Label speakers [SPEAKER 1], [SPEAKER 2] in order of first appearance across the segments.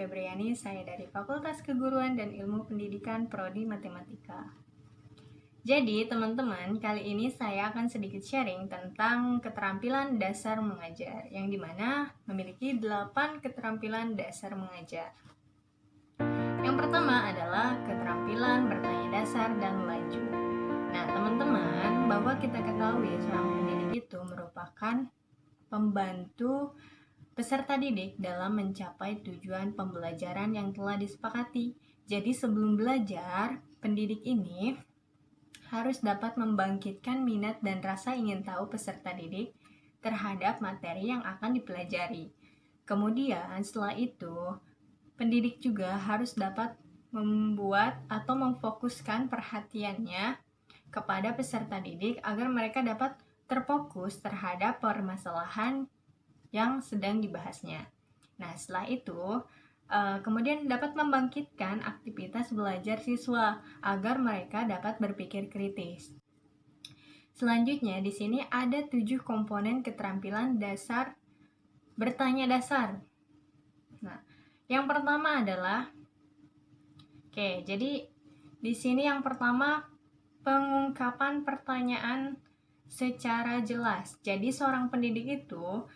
[SPEAKER 1] Febriani, saya dari Fakultas Keguruan dan Ilmu Pendidikan Prodi Matematika. Jadi teman-teman, kali ini saya akan sedikit sharing tentang keterampilan dasar mengajar, yang dimana memiliki 8 keterampilan dasar mengajar. Yang pertama adalah keterampilan bertanya dasar dan laju. Nah teman-teman, bahwa kita ketahui seorang pendidik itu merupakan pembantu peserta didik dalam mencapai tujuan pembelajaran yang telah disepakati. Jadi sebelum belajar, pendidik ini harus dapat membangkitkan minat dan rasa ingin tahu peserta didik terhadap materi yang akan dipelajari. Kemudian setelah itu, pendidik juga harus dapat membuat atau memfokuskan perhatiannya kepada peserta didik agar mereka dapat terfokus terhadap permasalahan yang sedang dibahasnya. Nah, setelah itu, kemudian dapat membangkitkan aktivitas belajar siswa agar mereka dapat berpikir kritis. Selanjutnya, di sini ada 7 komponen keterampilan dasar bertanya dasar. Nah, yang pertama adalah, jadi di sini yang pertama pengungkapan pertanyaan secara jelas. Jadi seorang pendidik itu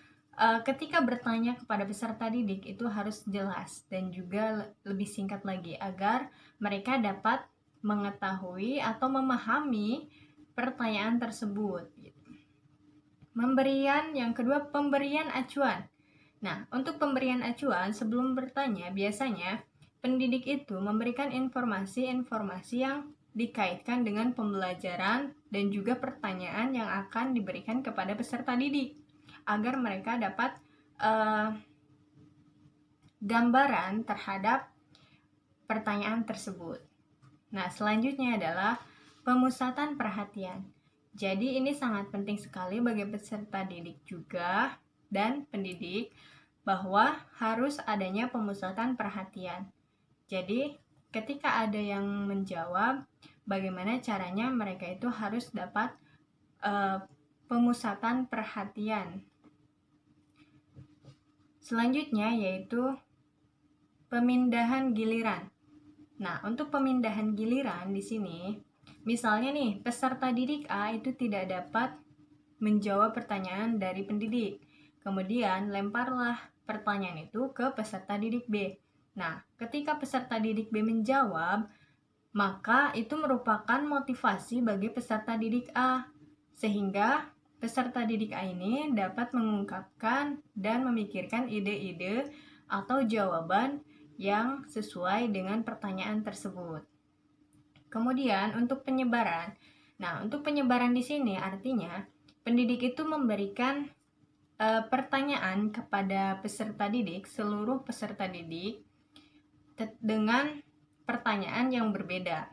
[SPEAKER 1] ketika bertanya kepada peserta didik itu harus jelas dan juga lebih singkat lagi agar mereka dapat mengetahui atau memahami pertanyaan tersebut. Yang kedua, pemberian acuan. Nah, untuk pemberian acuan sebelum bertanya, biasanya pendidik itu memberikan informasi-informasi yang dikaitkan dengan pembelajaran dan juga pertanyaan yang akan diberikan kepada peserta didik, agar mereka dapat gambaran terhadap pertanyaan tersebut. Nah, selanjutnya adalah pemusatan perhatian. Jadi ini sangat penting sekali bagi peserta didik juga dan pendidik bahwa harus adanya pemusatan perhatian. Jadi ketika ada yang menjawab, bagaimana caranya mereka itu harus dapat pemusatan perhatian. Selanjutnya yaitu pemindahan giliran. Nah, untuk pemindahan giliran di sini, misalnya nih, peserta didik A itu tidak dapat menjawab pertanyaan dari pendidik. Kemudian lemparlah pertanyaan itu ke peserta didik B. Nah, ketika peserta didik B menjawab, maka itu merupakan motivasi bagi peserta didik A, sehingga peserta didik A ini dapat mengungkapkan dan memikirkan ide-ide atau jawaban yang sesuai dengan pertanyaan tersebut. Kemudian untuk penyebaran. Nah, untuk penyebaran di sini artinya pendidik itu memberikan pertanyaan kepada peserta didik, seluruh peserta didik dengan pertanyaan yang berbeda.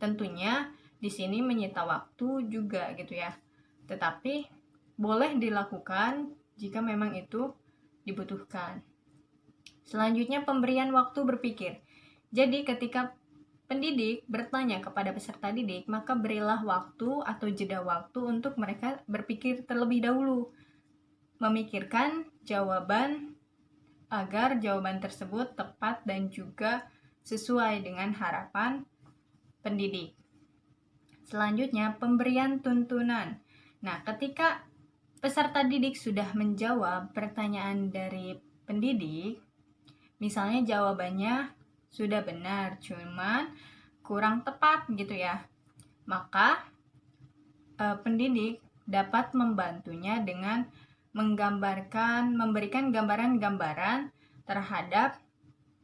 [SPEAKER 1] Tentunya di sini menyita waktu juga gitu ya. Tetapi boleh dilakukan jika memang itu dibutuhkan. Selanjutnya pemberian waktu berpikir. Jadi ketika pendidik bertanya kepada peserta didik, maka berilah waktu atau jeda waktu untuk mereka berpikir terlebih dahulu, memikirkan jawaban agar jawaban tersebut tepat dan juga sesuai dengan harapan pendidik. Selanjutnya pemberian tuntunan. Nah, ketika peserta didik sudah menjawab pertanyaan dari pendidik, misalnya jawabannya sudah benar, cuman kurang tepat gitu ya, maka pendidik dapat membantunya dengan memberikan gambaran-gambaran terhadap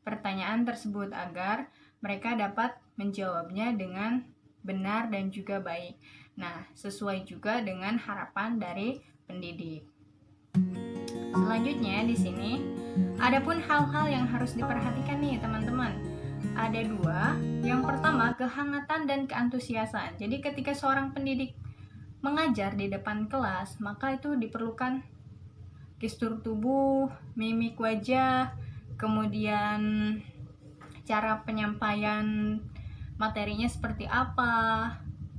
[SPEAKER 1] pertanyaan tersebut agar mereka dapat menjawabnya dengan benar dan juga baik. Nah, sesuai juga dengan harapan dari pendidik. Selanjutnya di sini adapun hal-hal yang harus diperhatikan nih teman-teman. Ada 2. Yang pertama, kehangatan dan keantusiasan. Jadi ketika seorang pendidik mengajar di depan kelas, maka itu diperlukan gestur tubuh, mimik wajah, kemudian cara penyampaian materinya seperti apa,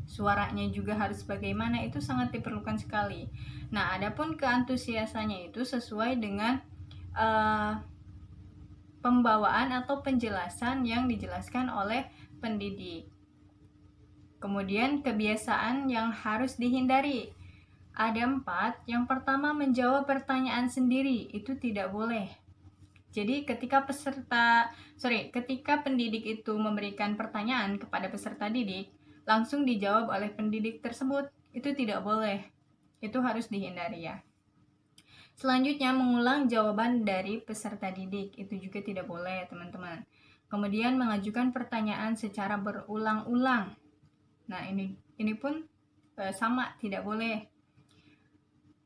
[SPEAKER 1] suaranya juga harus bagaimana, itu sangat diperlukan sekali. Nah, adapun keantusiasannya itu sesuai dengan pembawaan atau penjelasan yang dijelaskan oleh pendidik. Kemudian kebiasaan yang harus dihindari. Ada 4. Yang pertama, menjawab pertanyaan sendiri. Itu tidak boleh. Jadi ketika pendidik itu memberikan pertanyaan kepada peserta didik, langsung dijawab oleh pendidik tersebut. Itu tidak boleh. Itu harus dihindari ya. Selanjutnya, mengulang jawaban dari peserta didik. Itu juga tidak boleh, teman-teman. Kemudian mengajukan pertanyaan secara berulang-ulang. Nah, ini pun sama, tidak boleh.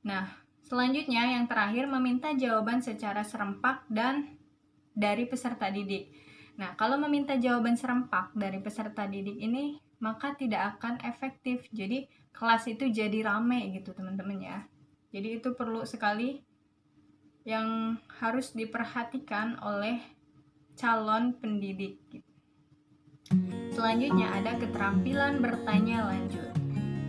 [SPEAKER 1] Nah, selanjutnya yang terakhir, meminta jawaban secara serempak dan dari peserta didik. Nah, kalau meminta jawaban serempak dari peserta didik ini, maka tidak akan efektif. Jadi, kelas itu jadi rame gitu, teman-teman ya. Jadi, itu perlu sekali yang harus diperhatikan oleh calon pendidik. Selanjutnya ada keterampilan bertanya lanjut,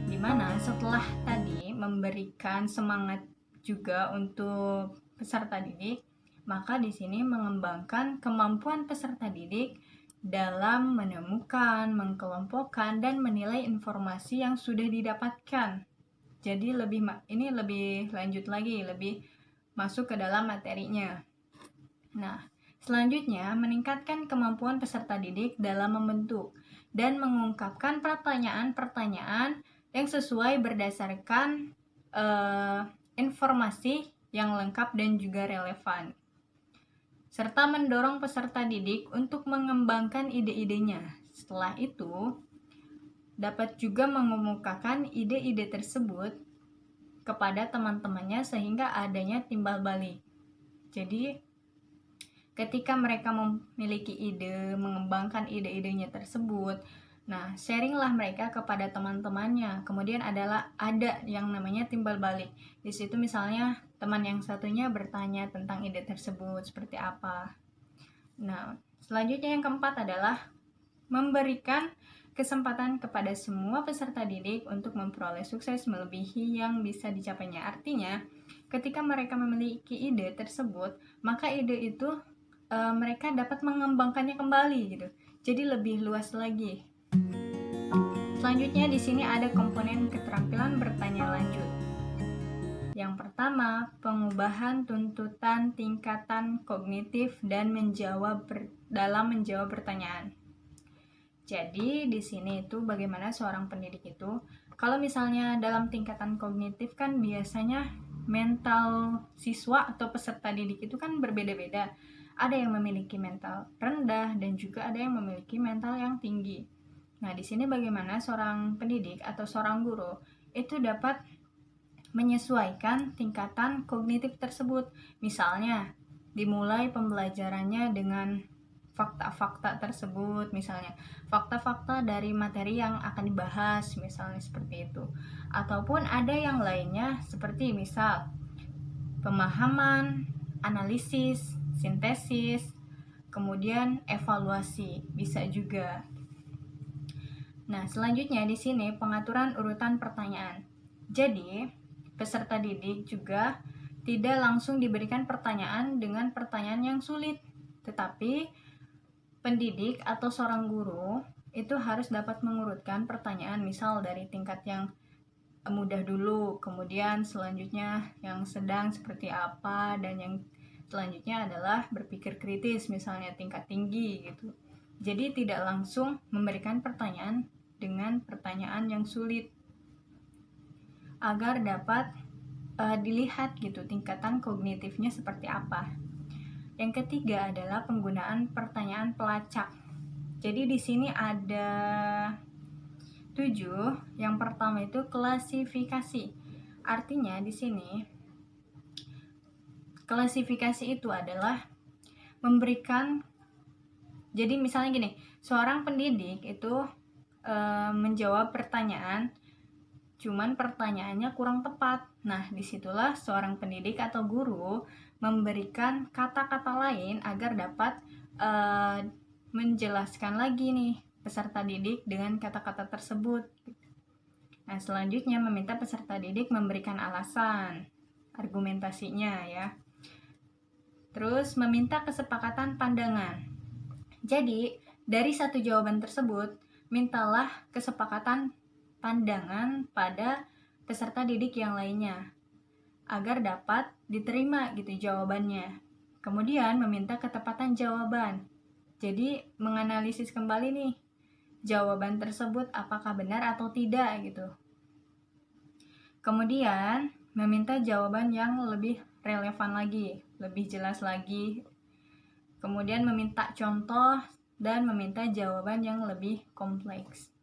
[SPEAKER 1] dimana setelah tadi memberikan semangat juga untuk peserta didik, maka di sini mengembangkan kemampuan peserta didik dalam menemukan, mengkelompokkan, dan menilai informasi yang sudah didapatkan. Jadi ini lebih lanjut lagi, lebih masuk ke dalam materinya. Nah, selanjutnya meningkatkan kemampuan peserta didik dalam membentuk dan mengungkapkan pertanyaan-pertanyaan yang sesuai berdasarkan informasi yang lengkap dan juga relevan, serta mendorong peserta didik untuk mengembangkan ide-idenya. Setelah itu, dapat juga mengemukakan ide-ide tersebut kepada teman-temannya sehingga adanya timbal balik. Jadi, ketika mereka memiliki ide, mengembangkan ide-idenya tersebut, nah, sharinglah mereka kepada teman-temannya. Kemudian ada yang namanya timbal balik. Di situ misalnya teman yang satunya bertanya tentang ide tersebut seperti apa. Nah, selanjutnya yang keempat adalah memberikan kesempatan kepada semua peserta didik untuk memperoleh sukses melebihi yang bisa dicapainya. Artinya, ketika mereka memiliki ide tersebut, maka ide itu mereka dapat mengembangkannya kembali gitu. Jadi lebih luas lagi. Selanjutnya di sini ada komponen keterampilan bertanya lanjut. Yang pertama, pengubahan tuntutan tingkatan kognitif dan dalam menjawab pertanyaan. Jadi di sini itu bagaimana seorang pendidik itu, kalau misalnya dalam tingkatan kognitif kan biasanya mental siswa atau peserta didik itu kan berbeda-beda. Ada yang memiliki mental rendah dan juga ada yang memiliki mental yang tinggi. Nah, di sini bagaimana seorang pendidik atau seorang guru itu dapat menyesuaikan tingkatan kognitif tersebut. Misalnya, dimulai pembelajarannya dengan fakta-fakta tersebut, misalnya fakta-fakta dari materi yang akan dibahas, misalnya seperti itu. Ataupun ada yang lainnya seperti misal pemahaman, analisis, sintesis, kemudian evaluasi, bisa juga. Nah, selanjutnya di sini pengaturan urutan pertanyaan. Jadi, peserta didik juga tidak langsung diberikan pertanyaan dengan pertanyaan yang sulit, tetapi pendidik atau seorang guru itu harus dapat mengurutkan pertanyaan, misal dari tingkat yang mudah dulu, kemudian selanjutnya yang sedang seperti apa, dan yang selanjutnya adalah berpikir kritis, misalnya tingkat tinggi gitu. Jadi tidak langsung memberikan pertanyaan dengan pertanyaan yang sulit agar dapat dilihat gitu tingkatan kognitifnya seperti apa. Yang ketiga adalah penggunaan pertanyaan pelacak. Jadi di sini ada 7. Yang pertama itu klasifikasi. Artinya di sini klasifikasi itu adalah memberikan, jadi misalnya gini, seorang pendidik itu menjawab pertanyaan, cuman pertanyaannya kurang tepat. Nah, disitulah seorang pendidik atau guru memberikan kata-kata lain agar dapat menjelaskan lagi nih peserta didik dengan kata-kata tersebut. Nah, selanjutnya meminta peserta didik memberikan alasan, argumentasinya ya. Terus meminta kesepakatan pandangan. Jadi, dari satu jawaban tersebut, mintalah kesepakatan pandangan pada peserta didik yang lainnya agar dapat diterima gitu jawabannya. Kemudian meminta ketepatan jawaban. Jadi, menganalisis kembali nih jawaban tersebut apakah benar atau tidak gitu. Kemudian, meminta jawaban yang lebih relevan lagi, lebih jelas lagi. Kemudian meminta contoh dan meminta jawaban yang lebih kompleks.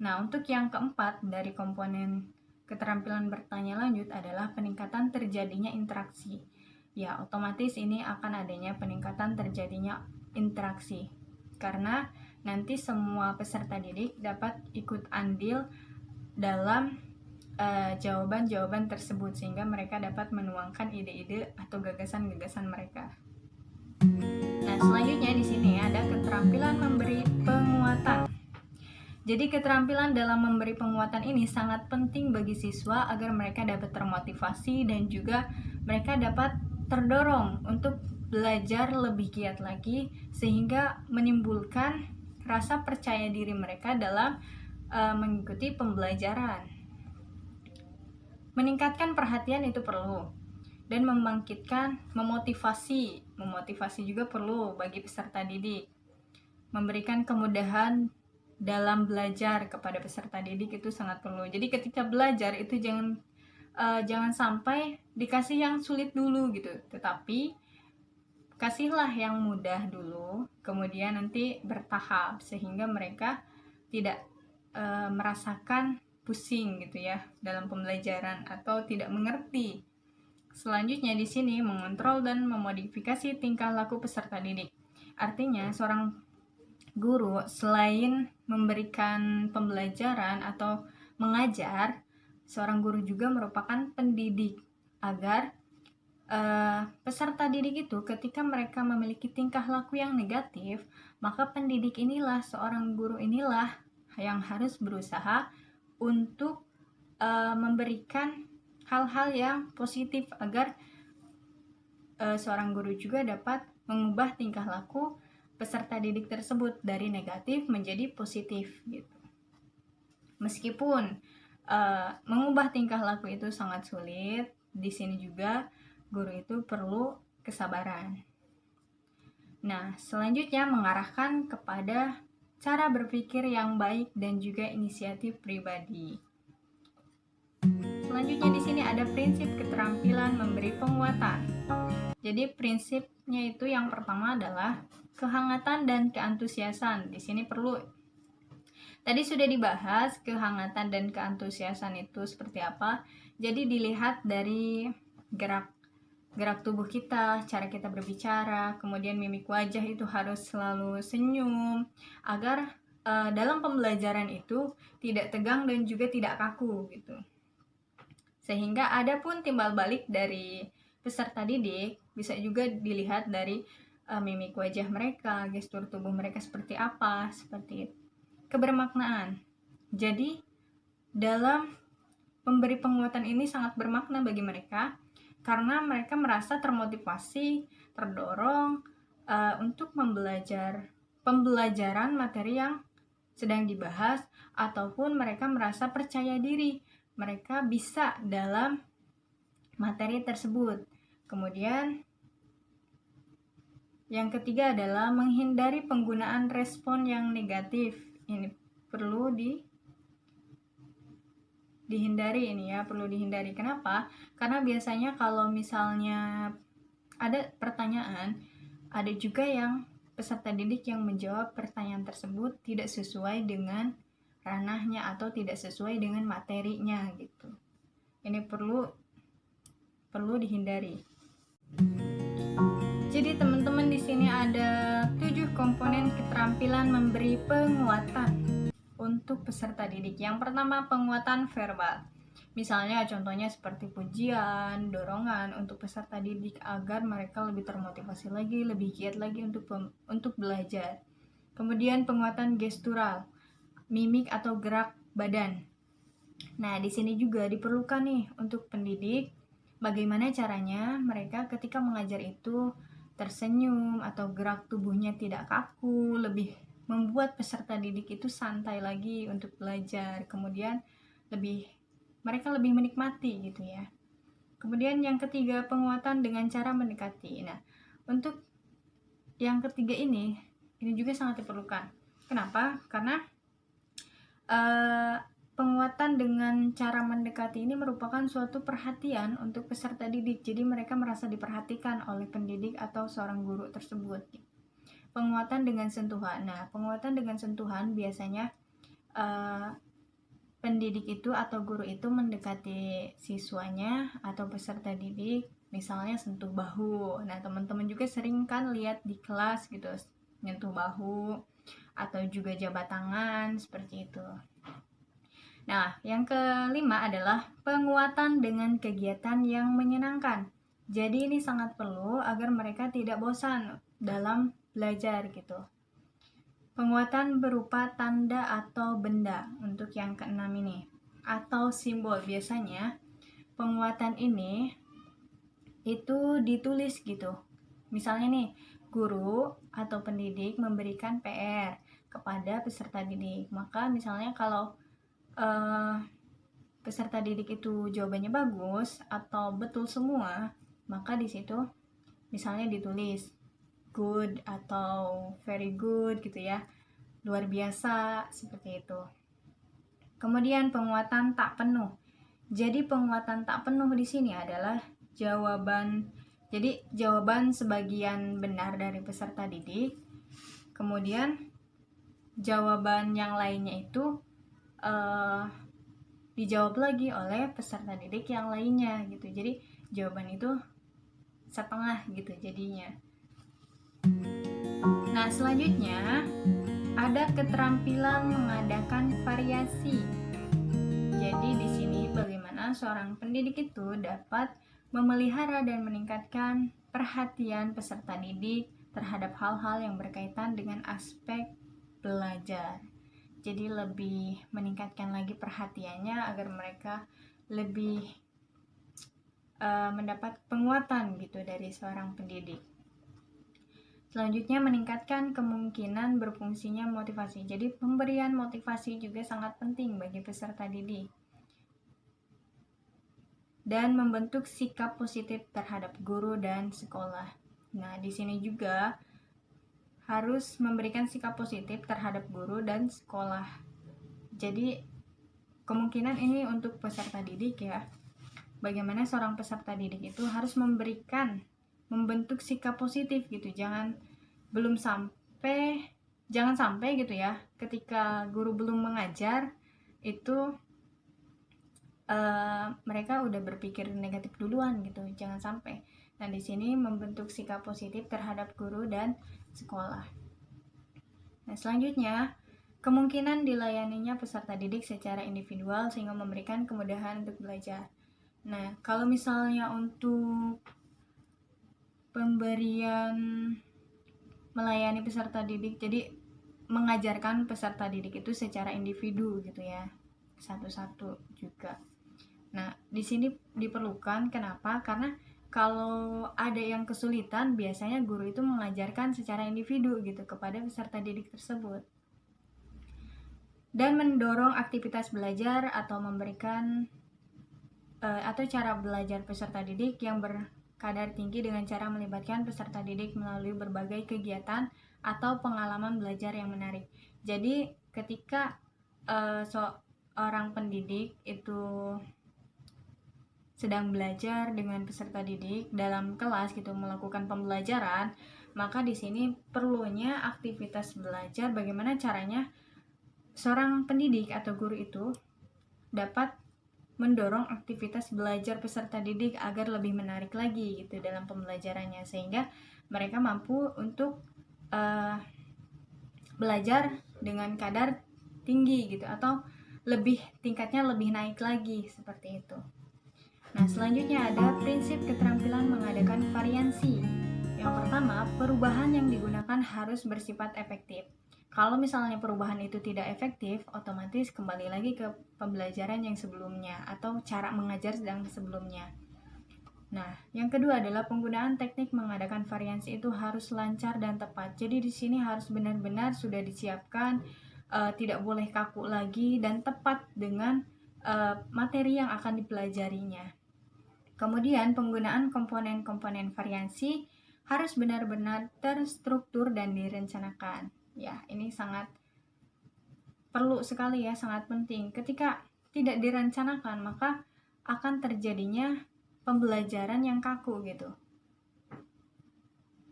[SPEAKER 1] Nah, untuk yang keempat dari komponen keterampilan bertanya lanjut adalah peningkatan terjadinya interaksi. Ya, otomatis ini akan adanya peningkatan terjadinya interaksi. Karena nanti semua peserta didik dapat ikut andil dalam jawaban-jawaban tersebut sehingga mereka dapat menuangkan ide-ide atau gagasan-gagasan mereka. Nah, selanjutnya di sini ada keterampilan memberi penguatan. Jadi keterampilan dalam memberi penguatan ini sangat penting bagi siswa agar mereka dapat termotivasi dan juga mereka dapat terdorong untuk belajar lebih giat lagi sehingga menimbulkan rasa percaya diri mereka dalam mengikuti pembelajaran. Meningkatkan perhatian itu perlu dan memotivasi juga perlu bagi peserta didik. Memberikan kemudahan dalam belajar kepada peserta didik itu sangat perlu. Jadi ketika belajar itu jangan sampai dikasih yang sulit dulu gitu, tetapi kasihlah yang mudah dulu, kemudian nanti bertahap sehingga mereka tidak merasakan pusing gitu ya dalam pembelajaran atau tidak mengerti. Selanjutnya di sini mengontrol dan memodifikasi tingkah laku peserta didik. Artinya seorang guru selain memberikan pembelajaran atau mengajar, seorang guru juga merupakan pendidik agar peserta didik itu ketika mereka memiliki tingkah laku yang negatif, maka pendidik inilah, seorang guru inilah yang harus berusaha untuk memberikan hal-hal yang positif agar seorang guru juga dapat mengubah tingkah laku peserta didik tersebut dari negatif menjadi positif gitu. Meskipun mengubah tingkah laku itu sangat sulit, di sini juga guru itu perlu kesabaran. Nah, selanjutnya mengarahkan kepada cara berpikir yang baik dan juga inisiatif pribadi. Selanjutnya di sini ada prinsip keterampilan memberi penguatan. Jadi prinsipnya itu yang pertama adalah kehangatan dan keantusiasan. Di sini perlu. Tadi sudah dibahas kehangatan dan keantusiasan itu seperti apa. Jadi dilihat dari gerak tubuh kita, cara kita berbicara, kemudian mimik wajah itu harus selalu senyum agar dalam pembelajaran itu tidak tegang dan juga tidak kaku gitu. Sehingga ada pun timbal balik dari peserta didik bisa juga dilihat dari mimik wajah mereka, gestur tubuh mereka seperti apa, seperti itu. Kebermaknaan. Jadi dalam memberi penguatan ini sangat bermakna bagi mereka karena mereka merasa termotivasi, terdorong untuk pembelajaran materi yang sedang dibahas, ataupun mereka merasa percaya diri mereka bisa dalam materi tersebut. Kemudian yang ketiga adalah menghindari penggunaan respon yang negatif. Ini perlu dihindari ini ya, perlu dihindari. Kenapa? Karena biasanya kalau misalnya ada pertanyaan, ada juga yang peserta didik yang menjawab pertanyaan tersebut tidak sesuai dengan ranahnya atau tidak sesuai dengan materinya gitu. Ini perlu dihindari. Jadi teman-teman di sini ada 7 komponen keterampilan memberi penguatan untuk peserta didik. Yang pertama, penguatan verbal. Misalnya contohnya seperti pujian, dorongan untuk peserta didik agar mereka lebih termotivasi lagi, lebih giat lagi untuk belajar. Kemudian penguatan gestural, mimik atau gerak badan. Nah, di sini juga diperlukan nih untuk pendidik bagaimana caranya mereka ketika mengajar itu tersenyum atau gerak tubuhnya tidak kaku, lebih membuat peserta didik itu santai lagi untuk belajar. Kemudian mereka lebih menikmati gitu ya. Kemudian yang ketiga, penguatan dengan cara mendekati. Nah, untuk yang ketiga ini juga sangat diperlukan. Kenapa? Karena penguatan dengan cara mendekati ini merupakan suatu perhatian untuk peserta didik. Jadi mereka merasa diperhatikan oleh pendidik atau seorang guru tersebut. Penguatan dengan sentuhan. Nah, penguatan dengan sentuhan biasanya pendidik itu atau guru itu mendekati siswanya atau peserta didik, misalnya sentuh bahu. Nah, teman-teman juga sering kan lihat di kelas gitu, nyentuh bahu atau juga jabat tangan seperti itu. Nah, yang kelima adalah penguatan dengan kegiatan yang menyenangkan. Jadi ini sangat perlu agar mereka tidak bosan dalam belajar gitu. Penguatan berupa tanda atau benda untuk yang keenam ini, atau simbol. Biasanya penguatan ini itu ditulis gitu. Misalnya nih, guru atau pendidik memberikan PR kepada peserta didik. Maka misalnya kalau peserta didik itu jawabannya bagus atau betul semua, maka di situ misalnya ditulis good atau very good gitu ya, luar biasa, seperti itu. Kemudian penguatan tak penuh. Jadi penguatan tak penuh di sini adalah jawaban sebagian benar dari peserta didik, kemudian jawaban yang lainnya itu dijawab lagi oleh peserta didik yang lainnya gitu. Jadi jawaban itu setengah gitu jadinya. Nah, selanjutnya ada keterampilan mengadakan variasi. Jadi di sini bagaimana seorang pendidik itu dapat memelihara dan meningkatkan perhatian peserta didik terhadap hal-hal yang berkaitan dengan aspek belajar. Jadi lebih meningkatkan lagi perhatiannya agar mereka lebih mendapat penguatan gitu dari seorang pendidik. Selanjutnya, meningkatkan kemungkinan berfungsinya motivasi. Jadi pemberian motivasi juga sangat penting bagi peserta didik. Dan membentuk sikap positif terhadap guru dan sekolah. Nah, di sini juga harus memberikan sikap positif terhadap guru dan sekolah. Jadi kemungkinan ini untuk peserta didik ya. Bagaimana seorang peserta didik itu harus membentuk sikap positif gitu. Jangan sampai gitu ya, ketika guru belum mengajar itu mereka udah berpikir negatif duluan gitu. Jangan sampai. Nah, di sini membentuk sikap positif terhadap guru dan sekolah. Nah, selanjutnya kemungkinan dilayaninya peserta didik secara individual sehingga memberikan kemudahan untuk belajar. Nah, kalau misalnya untuk pemberian melayani peserta didik, jadi mengajarkan peserta didik itu secara individu gitu ya, satu-satu juga. Nah, di sini diperlukan, kenapa? Karena kalau ada yang kesulitan, biasanya guru itu mengajarkan secara individu gitu kepada peserta didik tersebut. Dan mendorong aktivitas belajar atau memberikan atau cara belajar peserta didik yang berkadar tinggi dengan cara melibatkan peserta didik melalui berbagai kegiatan atau pengalaman belajar yang menarik. Jadi ketika seorang pendidik itu sedang belajar dengan peserta didik dalam kelas gitu, melakukan pembelajaran, maka di sini perlunya aktivitas belajar. Bagaimana caranya seorang pendidik atau guru itu dapat mendorong aktivitas belajar peserta didik agar lebih menarik lagi gitu dalam pembelajarannya, sehingga mereka mampu untuk belajar dengan kadar tinggi gitu, atau tingkatnya lebih naik lagi seperti itu. Nah, selanjutnya ada prinsip keterampilan mengadakan variasi. Yang pertama, perubahan yang digunakan harus bersifat efektif. Kalau misalnya perubahan itu tidak efektif, otomatis kembali lagi ke pembelajaran yang sebelumnya atau cara mengajar yang sebelumnya. Nah, yang kedua adalah penggunaan teknik mengadakan variasi itu harus lancar dan tepat. Jadi di sini harus benar-benar sudah disiapkan, tidak boleh kaku lagi dan tepat dengan materi yang akan dipelajarinya. Kemudian penggunaan komponen-komponen variasi harus benar-benar terstruktur dan direncanakan. Ya, ini sangat perlu sekali ya, sangat penting. Ketika tidak direncanakan, maka akan terjadinya pembelajaran yang kaku gitu.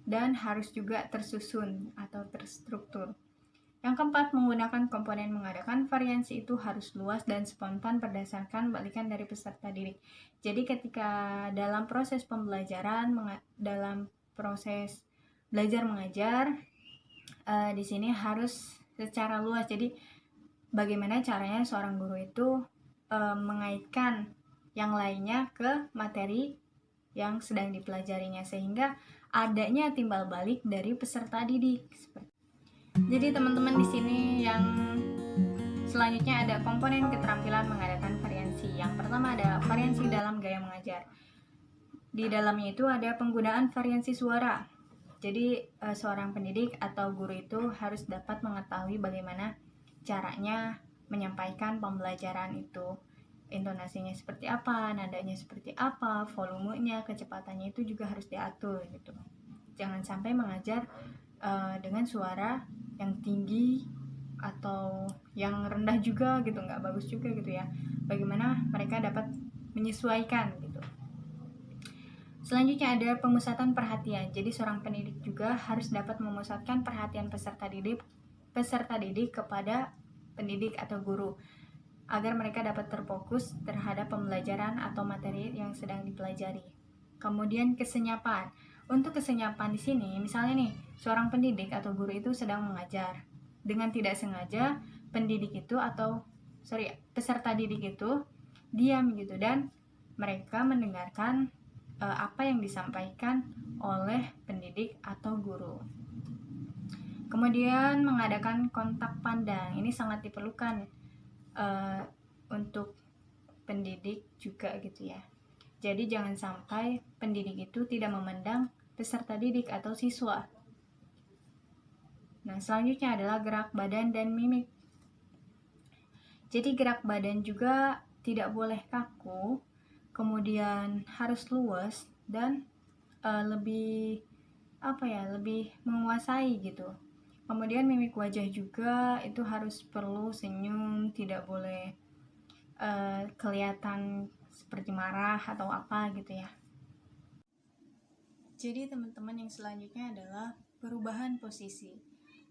[SPEAKER 1] Dan harus juga tersusun atau terstruktur. Yang keempat, menggunakan komponen mengadakan variasi itu harus luas dan spontan berdasarkan balikan dari peserta didik. Jadi ketika dalam proses pembelajaran, dalam proses belajar mengajar, di sini harus secara luas. Jadi bagaimana caranya seorang guru itu mengaitkan yang lainnya ke materi yang sedang dipelajarinya, sehingga adanya timbal balik dari peserta didik. Jadi teman-teman, di sini yang selanjutnya ada komponen keterampilan mengadakan variasi. Yang pertama ada variasi dalam gaya mengajar. Di dalamnya itu ada penggunaan variasi suara. Jadi seorang pendidik atau guru itu harus dapat mengetahui bagaimana caranya menyampaikan pembelajaran itu. Intonasinya seperti apa, nadanya seperti apa, volumenya, kecepatannya itu juga harus diatur gitu. Jangan sampai mengajar dengan suara yang tinggi atau yang rendah juga gitu, nggak bagus juga gitu ya. Bagaimana mereka dapat menyesuaikan gitu. Selanjutnya ada pemusatan perhatian. Jadi seorang pendidik juga harus dapat memusatkan perhatian peserta didik kepada pendidik atau guru, agar mereka dapat terfokus terhadap pembelajaran atau materi yang sedang dipelajari. Kemudian kesenyapan. Untuk kesenyapan di sini, misalnya nih, seorang pendidik atau guru itu sedang mengajar. Dengan tidak sengaja, peserta didik itu diam gitu, dan mereka mendengarkan apa yang disampaikan oleh pendidik atau guru. Kemudian mengadakan kontak pandang. Ini sangat diperlukan untuk pendidik juga gitu ya. Jadi jangan sampai pendidik itu tidak memandang peserta didik atau siswa. Nah, selanjutnya adalah gerak badan dan mimik. Jadi gerak badan juga tidak boleh kaku, kemudian harus luas dan lebih menguasai gitu. Kemudian mimik wajah juga itu harus perlu senyum, tidak boleh kelihatan seperti marah atau apa gitu ya. Jadi teman-teman, yang selanjutnya adalah perubahan posisi.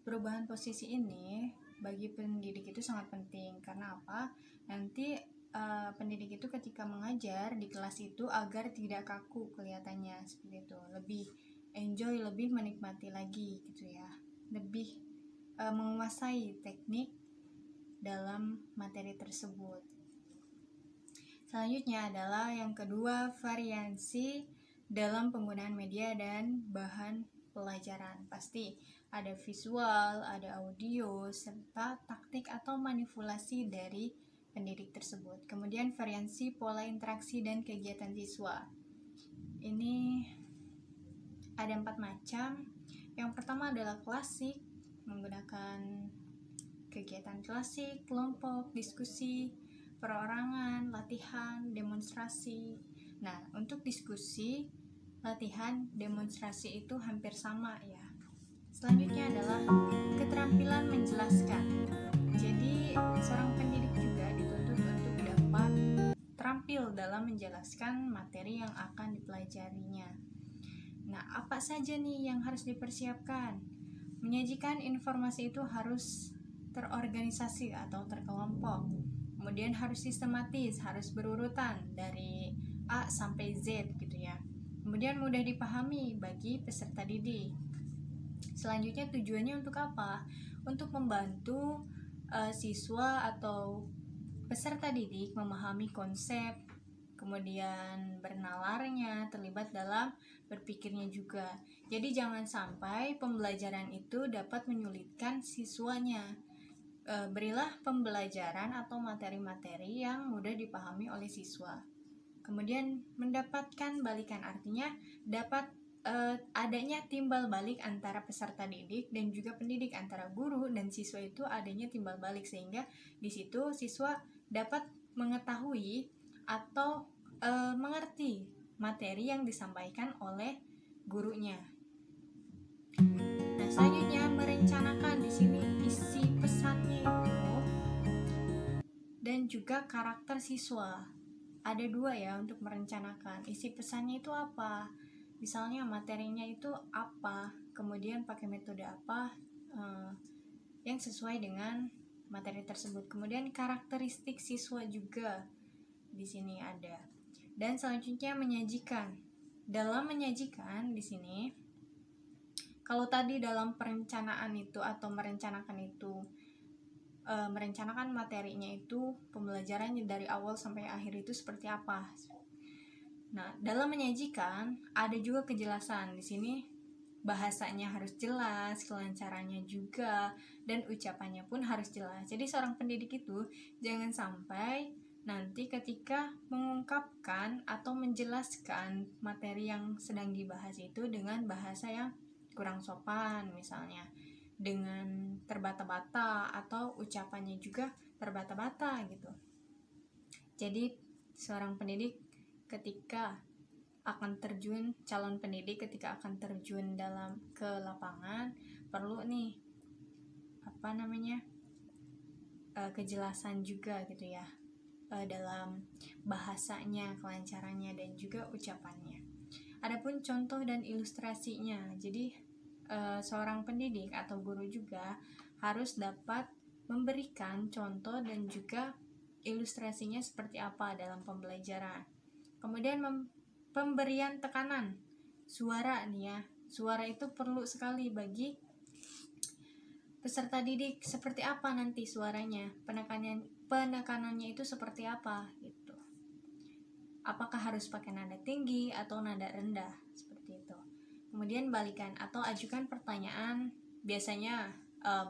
[SPEAKER 1] Perubahan posisi ini bagi pendidik itu sangat penting. Karena apa? Nanti pendidik itu ketika mengajar di kelas itu agar tidak kaku kelihatannya, seperti itu. Lebih enjoy, lebih menikmati lagi gitu ya. Lebih menguasai teknik dalam materi tersebut. Selanjutnya adalah yang kedua, variasi dalam penggunaan media dan bahan pelajaran. Pasti ada visual, ada audio, serta taktik atau manipulasi dari pendidik tersebut. Kemudian variasi pola interaksi dan kegiatan siswa. Ini ada 4 macam. Yang pertama adalah klasik, menggunakan kegiatan klasik, kelompok, diskusi, perorangan, latihan, demonstrasi. Nah, untuk diskusi, latihan, demonstrasi itu hampir sama ya. Selanjutnya adalah keterampilan menjelaskan. Jadi, seorang pendidik juga dituntut untuk dapat terampil dalam menjelaskan materi yang akan dipelajarinya. Nah, apa saja nih yang harus dipersiapkan? Menyajikan informasi itu harus terorganisasi atau terkelompok. Kemudian harus sistematis, harus berurutan dari A sampai Z gitu ya. Kemudian mudah dipahami bagi peserta didik. Selanjutnya tujuannya untuk apa? Untuk membantu siswa atau peserta didik memahami konsep, kemudian bernalarnya, terlibat dalam berpikirnya juga. Jadi jangan sampai pembelajaran itu dapat menyulitkan siswanya. Berilah pembelajaran atau materi-materi yang mudah dipahami oleh siswa. Kemudian mendapatkan balikan, artinya dapat adanya timbal balik antara peserta didik dan juga pendidik, antara guru dan siswa itu adanya timbal balik, sehingga di situ siswa dapat mengetahui atau mengerti materi yang disampaikan oleh gurunya. Nah, selanjutnya merencanakan. Di sini isi pesannya itu dan juga karakter siswa. Ada dua ya untuk merencanakan. Isi pesannya itu apa? Misalnya materinya itu apa, kemudian pakai metode apa yang sesuai dengan materi tersebut. Kemudian karakteristik siswa juga di sini ada. Dan selanjutnya menyajikan. Dalam menyajikan di sini, kalau tadi dalam perencanaan itu atau merencanakan itu merencanakan materinya itu, pembelajarannya dari awal sampai akhir itu seperti apa. Nah, dalam menyajikan ada juga kejelasan. Di sini bahasanya harus jelas, kelancarannya juga, dan ucapannya pun harus jelas. Jadi seorang pendidik itu jangan sampai nanti ketika mengungkapkan atau menjelaskan materi yang sedang dibahas itu dengan bahasa yang kurang sopan, misalnya dengan terbata-bata atau ucapannya juga terbata-bata gitu. Jadi seorang pendidik ketika akan terjun, calon pendidik ketika akan terjun ke lapangan perlu nih kejelasan juga gitu ya, dalam bahasanya, kelancarannya, dan juga ucapannya. Adapun contoh dan ilustrasinya, jadi seorang pendidik atau guru juga harus dapat memberikan contoh dan juga ilustrasinya seperti apa dalam pembelajaran. Kemudian pemberian tekanan suara nih ya. Suara itu perlu sekali bagi peserta didik. Seperti apa nanti suaranya, penekanannya itu seperti apa gitu. Apakah harus pakai nada tinggi atau nada rendah, seperti itu. Kemudian balikan atau ajukan pertanyaan. Biasanya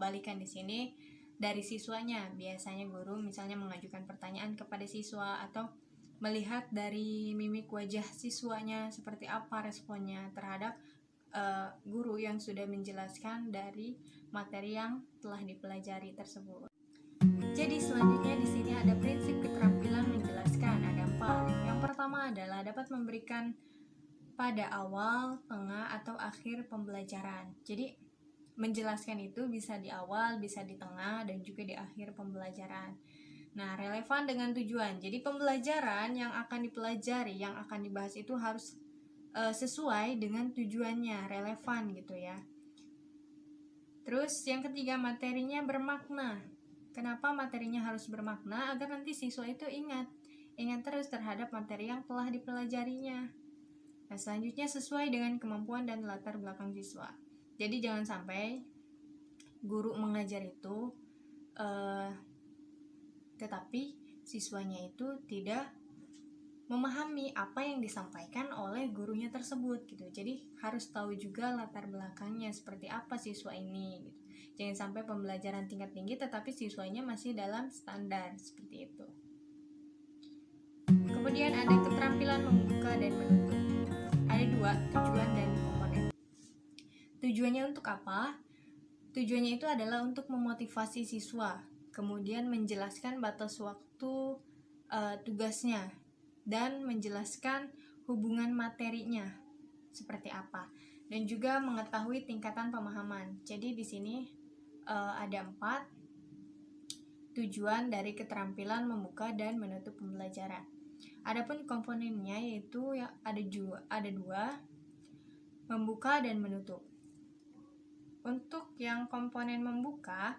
[SPEAKER 1] balikan di sini dari siswanya. Biasanya guru misalnya mengajukan pertanyaan kepada siswa atau melihat dari mimik wajah siswanya seperti apa responnya terhadap guru yang sudah menjelaskan dari materi yang telah dipelajari tersebut. Jadi selanjutnya di sini ada prinsip keterampilan menjelaskan, ada 4. Yang pertama adalah dapat memberikan pada awal, tengah, atau akhir pembelajaran. Jadi menjelaskan itu bisa di awal, bisa di tengah, dan juga di akhir pembelajaran. Nah, relevan dengan tujuan. Jadi pembelajaran yang akan dipelajari, yang akan dibahas itu harus sesuai dengan tujuannya, relevan gitu ya. Terus yang ketiga, materinya bermakna. Kenapa materinya harus bermakna? Agar nanti siswa itu ingat terus terhadap materi yang telah dipelajarinya. Nah, selanjutnya sesuai dengan kemampuan dan latar belakang siswa. Jadi jangan sampai guru mengajar itu tetapi siswanya itu tidak memahami apa yang disampaikan oleh gurunya tersebut gitu. Jadi harus tahu juga latar belakangnya seperti apa siswa ini gitu. Jangan sampai pembelajaran tingkat tinggi tetapi siswanya masih dalam standar, seperti itu. Kemudian ada keterampilan membuka dan menutup. Ada 2, tujuan dan komponen. Tujuannya untuk apa? Tujuannya itu adalah untuk memotivasi siswa, kemudian menjelaskan batas waktu tugasnya, dan menjelaskan hubungan materinya seperti apa, dan juga mengetahui tingkatan pemahaman. Jadi di sini ada 4 tujuan dari keterampilan membuka dan menutup pembelajaran. Adapun komponennya yaitu ada 2, membuka dan menutup. Untuk yang komponen membuka,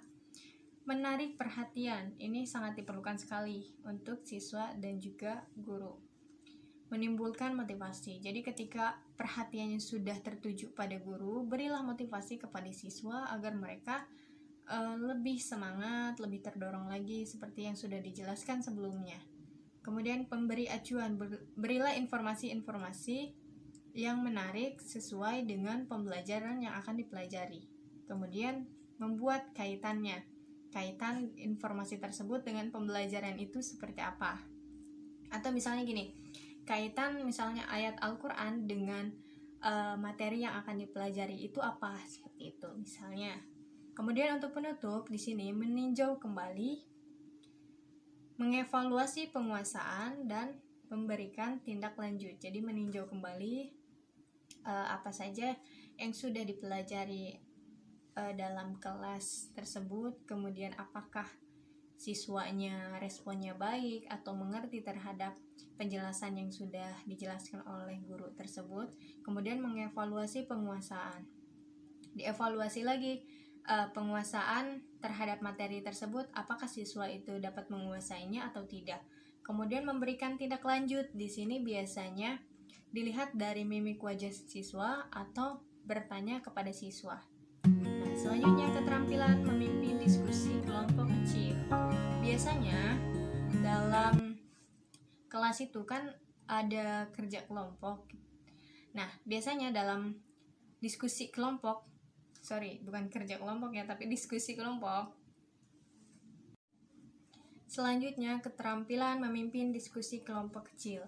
[SPEAKER 1] menarik perhatian. Ini sangat diperlukan sekali untuk siswa dan juga guru. Menimbulkan motivasi. Jadi ketika perhatiannya sudah tertuju pada guru, berilah motivasi kepada siswa agar mereka lebih semangat, lebih terdorong lagi seperti yang sudah dijelaskan sebelumnya. Kemudian pemberi acuan, berilah informasi-informasi yang menarik sesuai dengan pembelajaran yang akan dipelajari. Kemudian membuat kaitan informasi tersebut dengan pembelajaran itu seperti apa. Atau misalnya gini, kaitan misalnya ayat Al-Quran dengan materi yang akan dipelajari itu apa, seperti itu misalnya. Kemudian untuk penutup di sini meninjau kembali, mengevaluasi penguasaan dan memberikan tindak lanjut. Jadi meninjau kembali apa saja yang sudah dipelajari dalam kelas tersebut, kemudian apakah siswanya responnya baik atau mengerti terhadap penjelasan yang sudah dijelaskan oleh guru tersebut. Kemudian mengevaluasi penguasaan, dievaluasi lagi penguasaan terhadap materi tersebut, apakah siswa itu dapat menguasainya atau tidak. Kemudian memberikan tindak lanjut, di sini biasanya dilihat dari mimik wajah siswa atau bertanya kepada siswa. Nah, selanjutnya keterampilan memimpin diskusi kelompok kecil. Biasanya dalam kelas itu kan ada kerja kelompok. Nah, biasanya dalam diskusi kelompok, bukan kerja kelompok ya, tapi diskusi kelompok. Selanjutnya keterampilan memimpin diskusi kelompok kecil.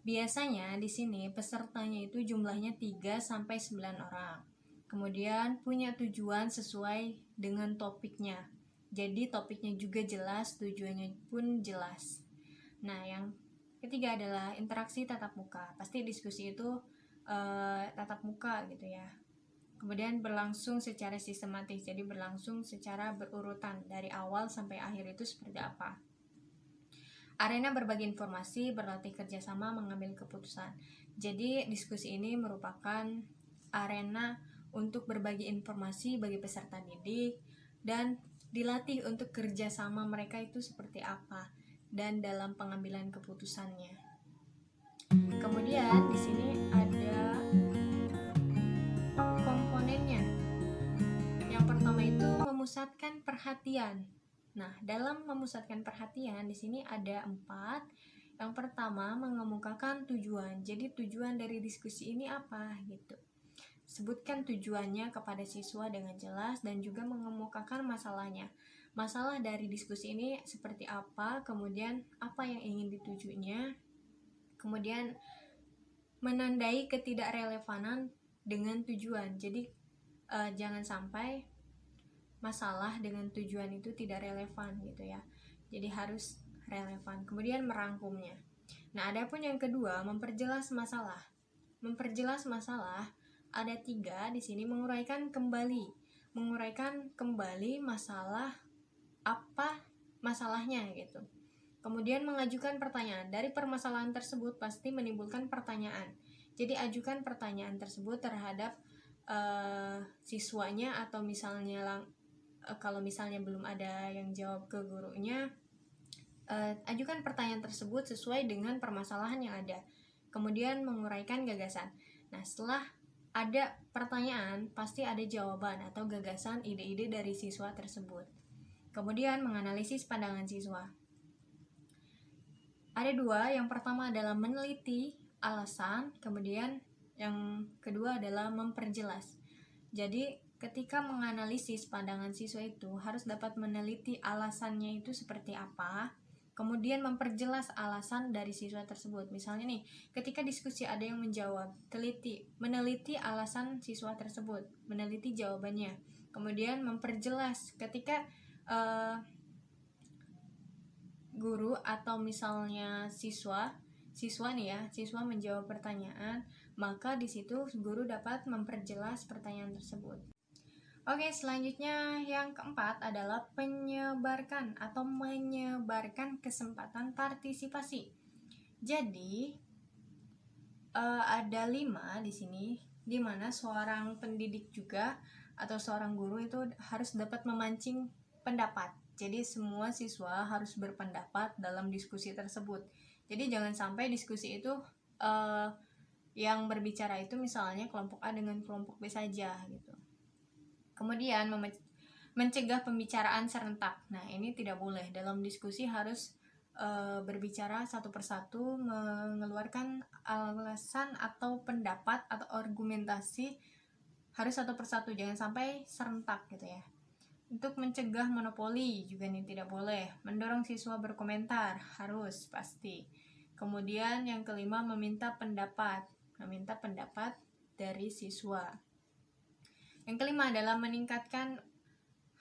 [SPEAKER 1] Biasanya di sini pesertanya itu jumlahnya 3 sampai 9 orang. Kemudian punya tujuan sesuai dengan topiknya. Jadi topiknya juga jelas, tujuannya pun jelas. Nah, yang ketiga adalah interaksi tatap muka. Pasti diskusi itu tatap muka gitu ya. Kemudian berlangsung secara sistematis, jadi berlangsung secara berurutan dari awal sampai akhir itu seperti apa. Arena berbagi informasi, berlatih kerjasama, mengambil keputusan. Jadi diskusi ini merupakan arena untuk berbagi informasi bagi peserta didik dan dilatih untuk kerjasama mereka itu seperti apa dan dalam pengambilan keputusannya. Kemudian di sini ada komponennya. Yang pertama itu memusatkan perhatian. Nah, dalam memusatkan perhatian di sini ada 4. Yang pertama mengemukakan tujuan. Jadi tujuan dari diskusi ini apa gitu. Sebutkan tujuannya kepada siswa dengan jelas dan juga mengemukakan masalahnya. Masalah dari diskusi ini seperti apa, kemudian apa yang ingin ditujunya. Kemudian menandai ketidakrelevanan dengan tujuan. Jadi jangan sampai masalah dengan tujuan itu tidak relevan gitu ya. Jadi harus relevan. Kemudian merangkumnya. Nah, adapun yang kedua, memperjelas masalah. Memperjelas masalah ada 3 di sini, menguraikan kembali masalah, apa masalahnya gitu. Kemudian mengajukan pertanyaan. Dari permasalahan tersebut pasti menimbulkan pertanyaan. Jadi ajukan pertanyaan tersebut terhadap siswanya, atau misalnya kalau misalnya belum ada yang jawab ke gurunya, ajukan pertanyaan tersebut sesuai dengan permasalahan yang ada. Kemudian menguraikan gagasan. Nah, setelah ada pertanyaan, pasti ada jawaban atau gagasan, ide-ide dari siswa tersebut. Kemudian menganalisis pandangan siswa. Ada 2, yang pertama adalah meneliti alasan, kemudian yang kedua adalah memperjelas. Jadi ketika menganalisis pandangan siswa itu harus dapat meneliti alasannya itu seperti apa, kemudian memperjelas alasan dari siswa tersebut. Misalnya nih, ketika diskusi ada yang menjawab, meneliti alasan siswa tersebut, meneliti jawabannya, kemudian memperjelas ketika guru atau misalnya siswa menjawab pertanyaan, maka di situ guru dapat memperjelas pertanyaan tersebut. Oke, selanjutnya yang keempat adalah menyebarkan kesempatan partisipasi. Jadi ada 5 di sini, di mana seorang pendidik juga atau seorang guru itu harus dapat memancing pendapat. Jadi semua siswa harus berpendapat dalam diskusi tersebut. Jadi jangan sampai diskusi itu yang berbicara itu misalnya kelompok A dengan kelompok B saja gitu. Kemudian mencegah pembicaraan serentak. Nah, ini tidak boleh. Dalam diskusi harus berbicara satu persatu, mengeluarkan alasan atau pendapat atau argumentasi harus satu persatu, jangan sampai serentak gitu ya. Untuk mencegah monopoli juga ini tidak boleh. Mendorong siswa berkomentar harus pasti. Kemudian yang kelima, meminta pendapat dari siswa. Yang kelima adalah meningkatkan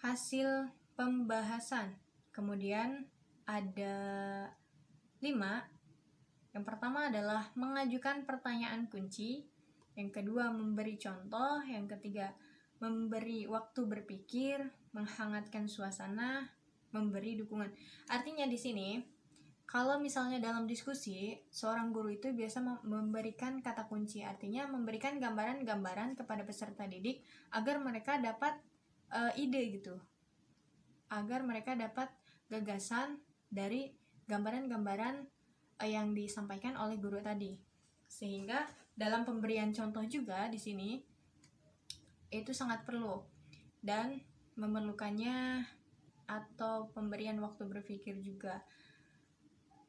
[SPEAKER 1] hasil pembahasan. Kemudian ada 5. Yang pertama adalah mengajukan pertanyaan kunci. Yang kedua, memberi contoh. Yang ketiga, memberi waktu berpikir, menghangatkan suasana, memberi dukungan. Artinya di sini, kalau misalnya dalam diskusi, seorang guru itu biasa memberikan kata kunci, artinya memberikan gambaran-gambaran kepada peserta didik agar mereka dapat ide gitu, agar mereka dapat gagasan dari gambaran-gambaran yang disampaikan oleh guru tadi. Sehingga dalam pemberian contoh juga di sini itu sangat perlu, dan memerlukannya atau pemberian waktu berpikir juga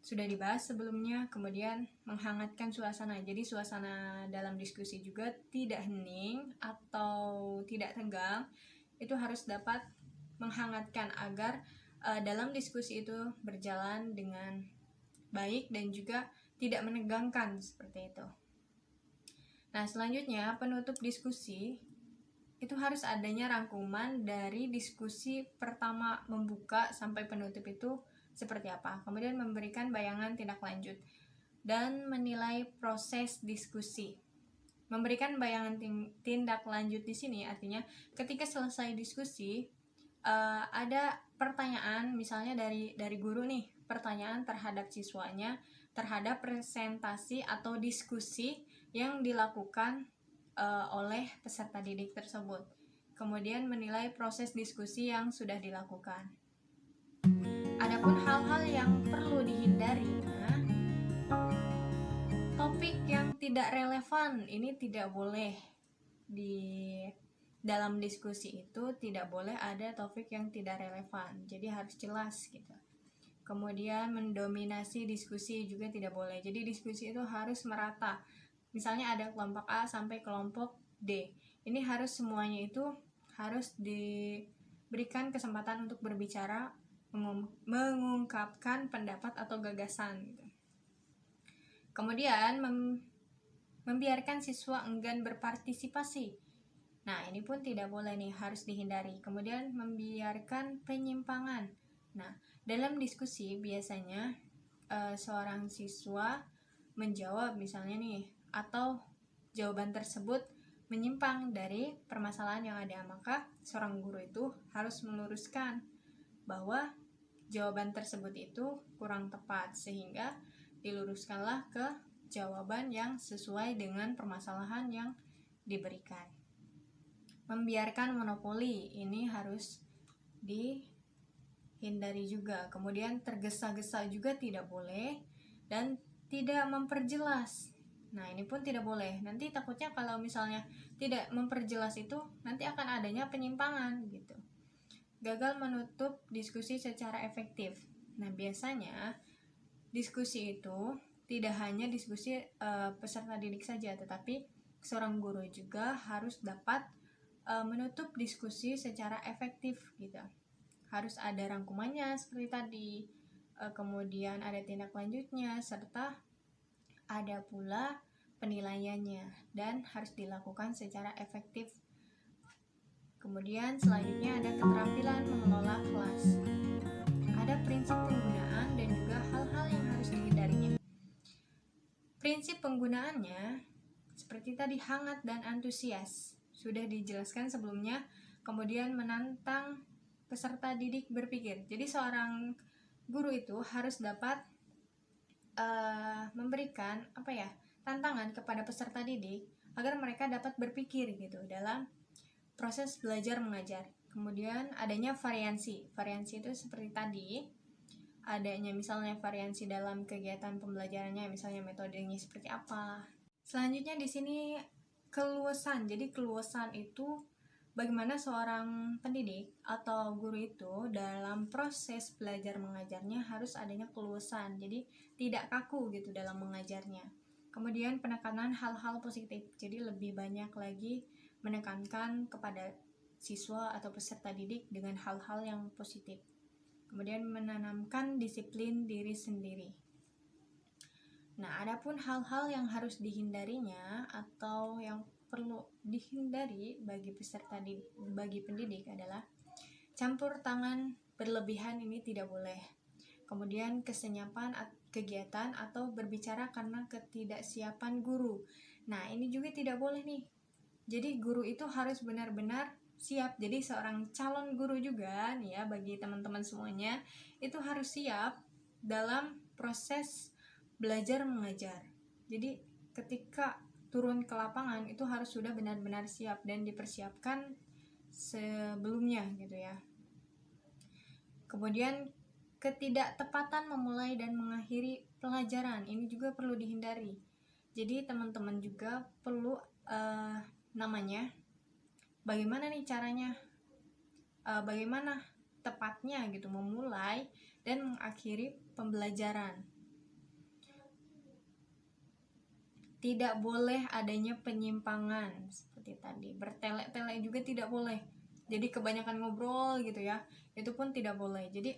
[SPEAKER 1] sudah dibahas sebelumnya. Kemudian menghangatkan suasana, jadi suasana dalam diskusi juga tidak hening atau tidak tegang, itu harus dapat menghangatkan agar dalam diskusi itu berjalan dengan baik dan juga tidak menegangkan, seperti itu. Nah, selanjutnya penutup diskusi itu harus adanya rangkuman dari diskusi pertama membuka sampai penutup itu seperti apa. Kemudian memberikan bayangan tindak lanjut dan menilai proses diskusi. Memberikan bayangan tindak lanjut di sini artinya ketika selesai diskusi ada pertanyaan, misalnya dari guru nih, pertanyaan terhadap siswanya terhadap presentasi atau diskusi yang dilakukan oleh peserta didik tersebut. Kemudian menilai proses diskusi yang sudah dilakukan. Adapun hal-hal yang perlu dihindari, topik yang tidak relevan ini tidak boleh di dalam diskusi itu, tidak boleh ada topik yang tidak relevan. Jadi harus jelas gitu. Kemudian mendominasi diskusi juga tidak boleh. Jadi diskusi itu harus merata. Misalnya ada kelompok A sampai kelompok D. Ini harus semuanya itu harus diberikan kesempatan untuk berbicara, mengungkapkan pendapat atau gagasan gitu. Kemudian membiarkan siswa enggan berpartisipasi. Nah, ini pun tidak boleh nih, harus dihindari. Kemudian membiarkan penyimpangan. Nah, dalam diskusi biasanya seorang siswa menjawab misalnya nih, atau jawaban tersebut menyimpang dari permasalahan yang ada, maka seorang guru itu harus meluruskan bahwa jawaban tersebut itu kurang tepat, sehingga diluruskanlah ke jawaban yang sesuai dengan permasalahan yang diberikan. Membiarkan monopoli ini harus dihindari juga. Kemudian tergesa-gesa juga tidak boleh, dan tidak memperjelas. Nah, ini pun tidak boleh. Nanti takutnya kalau misalnya tidak memperjelas itu nanti akan adanya penyimpangan gitu. Gagal menutup diskusi secara efektif. Nah, biasanya diskusi itu tidak hanya diskusi peserta didik saja, tetapi seorang guru juga harus dapat menutup diskusi secara efektif gitu. Harus ada rangkumannya seperti tadi, kemudian ada tindak lanjutnya, serta ada pula penilaiannya, dan harus dilakukan secara efektif. Kemudian selanjutnya ada keterampilan mengelola kelas. Ada prinsip penggunaan dan juga hal-hal yang harus dihindarinya. Prinsip penggunaannya seperti tadi, hangat dan antusias, sudah dijelaskan sebelumnya. Kemudian menantang peserta didik berpikir. Jadi seorang guru itu harus dapat memberikan tantangan kepada peserta didik agar mereka dapat berpikir gitu dalam proses belajar mengajar. Kemudian adanya variasi. Variasi itu seperti tadi, adanya misalnya variasi dalam kegiatan pembelajarannya, misalnya metodenya seperti apa. Selanjutnya di sini keluasan. Jadi keluasan itu bagaimana seorang pendidik atau guru itu dalam proses belajar mengajarnya harus adanya keluasan. Jadi tidak kaku gitu dalam mengajarnya. Kemudian penekanan hal-hal positif. Jadi lebih banyak lagi menekankan kepada siswa atau peserta didik dengan hal-hal yang positif. Kemudian menanamkan disiplin diri sendiri. Nah, adapun hal-hal yang harus dihindarinya atau yang perlu dihindari bagi bagi pendidik adalah campur tangan berlebihan, ini tidak boleh. Kemudian kesenyapan kegiatan atau berbicara karena ketidaksiapan guru. Nah, ini juga tidak boleh nih. Jadi guru itu harus benar-benar siap. Jadi seorang calon guru juga nih ya, bagi teman-teman semuanya itu harus siap dalam proses belajar mengajar. Jadi ketika turun ke lapangan itu harus sudah benar-benar siap dan dipersiapkan sebelumnya gitu ya. Kemudian ketidaktepatan memulai dan mengakhiri pelajaran, ini juga perlu dihindari. Jadi teman-teman juga perlu bagaimana nih caranya, bagaimana tepatnya gitu memulai dan mengakhiri pembelajaran. Tidak boleh adanya penyimpangan seperti tadi, bertele-tele juga tidak boleh. Jadi kebanyakan ngobrol gitu ya, itu pun tidak boleh. Jadi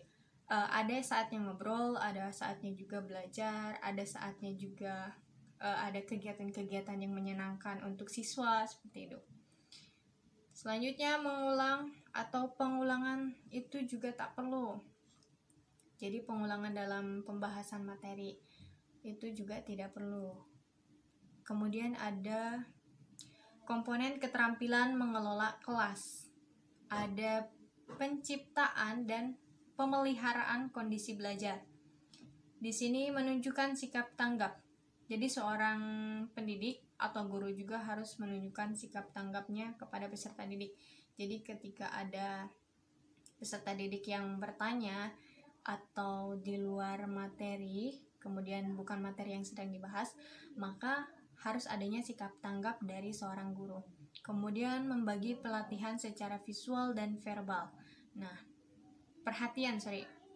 [SPEAKER 1] ada saatnya ngobrol, ada saatnya juga belajar, ada saatnya juga ada kegiatan-kegiatan yang menyenangkan untuk siswa seperti itu. Selanjutnya mengulang atau pengulangan itu juga tak perlu. Jadi pengulangan dalam pembahasan materi itu juga tidak perlu. Kemudian ada komponen keterampilan mengelola kelas, ada penciptaan dan pemeliharaan kondisi belajar. Di sini menunjukkan sikap tanggap. Jadi seorang pendidik atau guru juga harus menunjukkan sikap tanggapnya kepada peserta didik. Jadi ketika ada peserta didik yang bertanya atau di luar materi, kemudian bukan materi yang sedang dibahas, maka harus adanya sikap tanggap dari seorang guru. Kemudian membagi pelatihan secara visual dan verbal. Nah,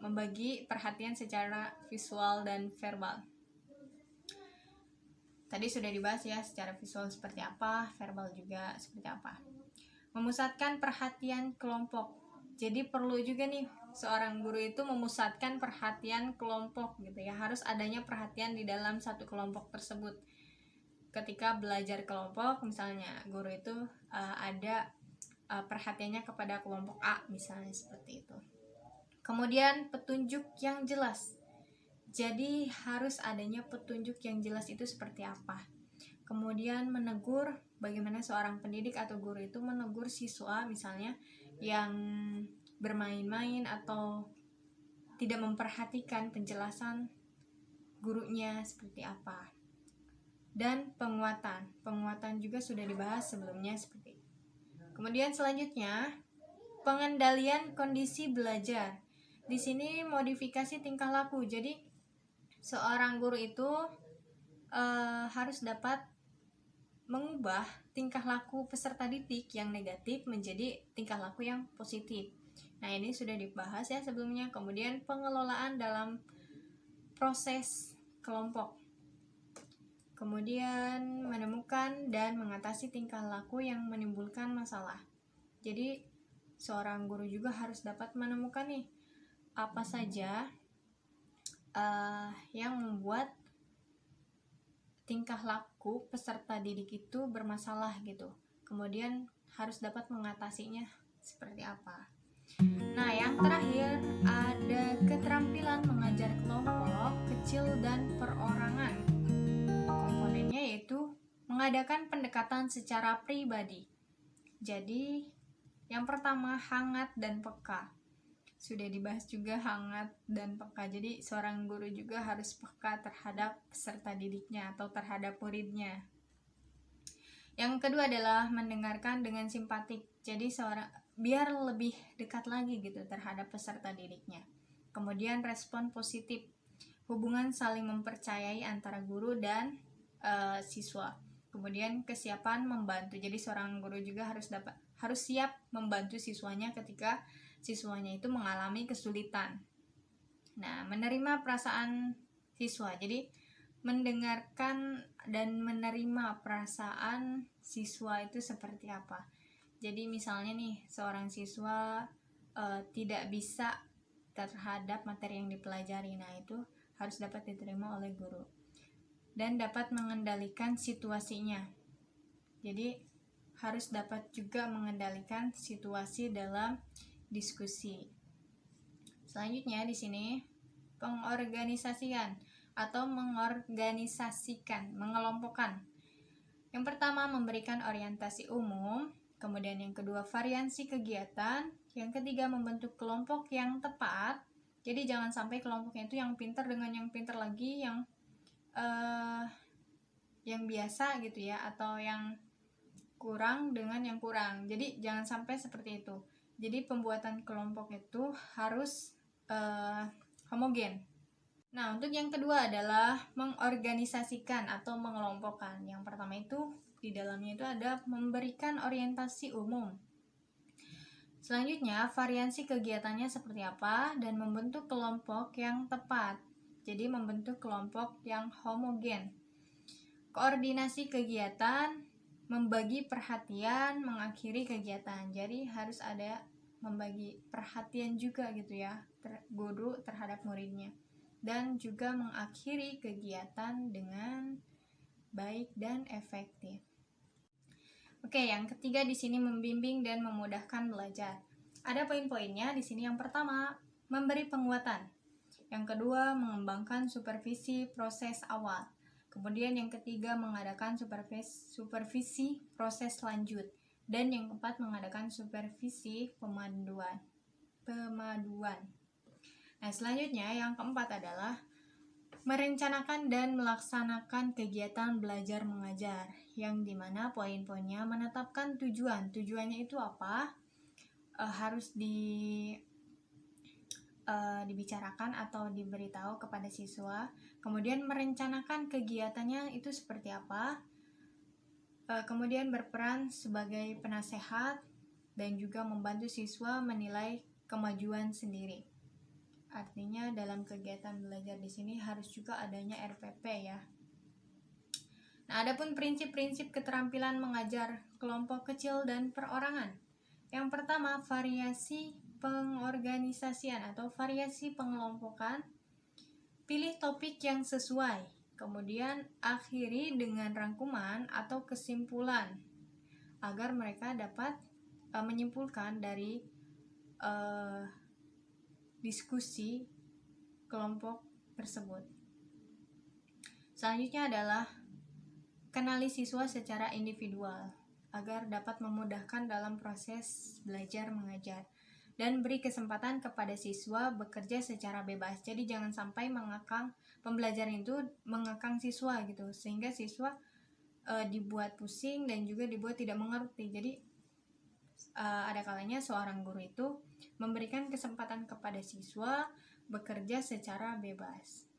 [SPEAKER 1] membagi perhatian secara visual dan verbal. Tadi sudah dibahas ya, secara visual seperti apa, verbal juga seperti apa. Memusatkan perhatian kelompok. Jadi perlu juga nih seorang guru itu memusatkan perhatian kelompok gitu ya. Harus adanya perhatian di dalam satu kelompok tersebut. Ketika belajar kelompok, misalnya guru itu ada perhatiannya kepada kelompok A misalnya, seperti itu. Kemudian petunjuk yang jelas. Jadi harus adanya petunjuk yang jelas itu seperti apa. Kemudian menegur, bagaimana seorang pendidik atau guru itu menegur siswa misalnya yang bermain-main atau tidak memperhatikan penjelasan gurunya seperti apa. Dan penguatan juga sudah dibahas sebelumnya seperti itu. Kemudian selanjutnya pengendalian kondisi belajar. Di sini modifikasi tingkah laku. Jadi seorang guru itu harus dapat mengubah tingkah laku peserta didik yang negatif menjadi tingkah laku yang positif. Nah, ini sudah dibahas ya sebelumnya. Kemudian pengelolaan dalam proses kelompok. Kemudian menemukan dan mengatasi tingkah laku yang menimbulkan masalah. Jadi seorang guru juga harus dapat menemukan nih apa saja yang membuat tingkah laku peserta didik itu bermasalah gitu. Kemudian harus dapat mengatasinya seperti apa. Nah, yang terakhir ada keterampilan mengajar kelompok kecil dan perorangan. Komponennya yaitu mengadakan pendekatan secara pribadi. Jadi yang pertama hangat dan peka. Sudah dibahas juga hangat dan peka. Jadi seorang guru juga harus peka terhadap peserta didiknya atau terhadap muridnya. Yang kedua adalah mendengarkan dengan simpatik. Jadi biar lebih dekat lagi gitu terhadap peserta didiknya. Kemudian respon positif. Hubungan saling mempercayai antara guru dan siswa. Kemudian kesiapan membantu. Jadi seorang guru juga harus siap membantu siswanya ketika siswanya itu mengalami kesulitan. Nah, menerima perasaan siswa. Jadi mendengarkan dan menerima perasaan siswa itu seperti apa. Jadi misalnya nih seorang siswa tidak bisa terhadap materi yang dipelajari. Nah, itu harus dapat diterima oleh guru. dan dapat mengendalikan situasinya. Jadi harus dapat juga mengendalikan situasi dalam diskusi. Selanjutnya di sini pengorganisasian atau mengelompokkan. Yang pertama memberikan orientasi umum, kemudian yang kedua variasi kegiatan, yang ketiga membentuk kelompok yang tepat. Jadi jangan sampai kelompoknya itu yang pintar dengan yang pintar lagi, yang biasa gitu ya, atau yang kurang dengan yang kurang. Jadi jangan sampai seperti itu. Jadi pembuatan kelompok itu harus homogen. Nah, untuk yang kedua adalah mengorganisasikan atau mengelompokkan. Yang pertama itu di dalamnya itu ada memberikan orientasi umum. Selanjutnya, variasi kegiatannya seperti apa dan membentuk kelompok yang tepat. Jadi membentuk kelompok yang homogen. Koordinasi kegiatan, membagi perhatian, mengakhiri kegiatan. Jadi harus ada membagi perhatian juga gitu ya, guru terhadap muridnya, dan juga mengakhiri kegiatan dengan baik dan efektif. Oke, yang ketiga di sini membimbing dan memudahkan belajar. Ada poin-poinnya di sini. Yang pertama, memberi penguatan. Yang kedua, mengembangkan supervisi proses awal. Kemudian yang ketiga, mengadakan supervisi proses lanjut. Dan yang keempat, mengadakan supervisi pemaduan. Nah, selanjutnya yang keempat adalah merencanakan dan melaksanakan kegiatan belajar mengajar, yang dimana poin-poinnya menetapkan tujuan. Tujuannya itu apa? Harus dibicarakan atau diberitahu kepada siswa. Kemudian merencanakan kegiatannya itu seperti apa. Kemudian berperan sebagai penasehat dan juga membantu siswa menilai kemajuan sendiri. Artinya dalam kegiatan belajar di sini harus juga adanya RPP ya. Nah, adapun prinsip-prinsip keterampilan mengajar kelompok kecil dan perorangan. Yang pertama, variasi pengorganisasian atau variasi pengelompokan. Pilih topik yang sesuai. Kemudian akhiri dengan rangkuman atau kesimpulan agar mereka dapat menyimpulkan dari diskusi kelompok tersebut. Selanjutnya adalah kenali siswa secara individual agar dapat memudahkan dalam proses belajar mengajar, dan beri kesempatan kepada siswa bekerja secara bebas. Jadi jangan sampai pembelajaran itu mengekang siswa gitu, sehingga siswa dibuat pusing dan juga dibuat tidak mengerti. Jadi ada kalanya seorang guru itu memberikan kesempatan kepada siswa bekerja secara bebas.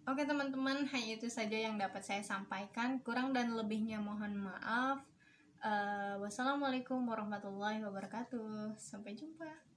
[SPEAKER 1] Oke teman-teman, hanya itu saja yang dapat saya sampaikan. Kurang dan lebihnya mohon maaf. Wassalamualaikum warahmatullahi wabarakatuh. Sampai jumpa.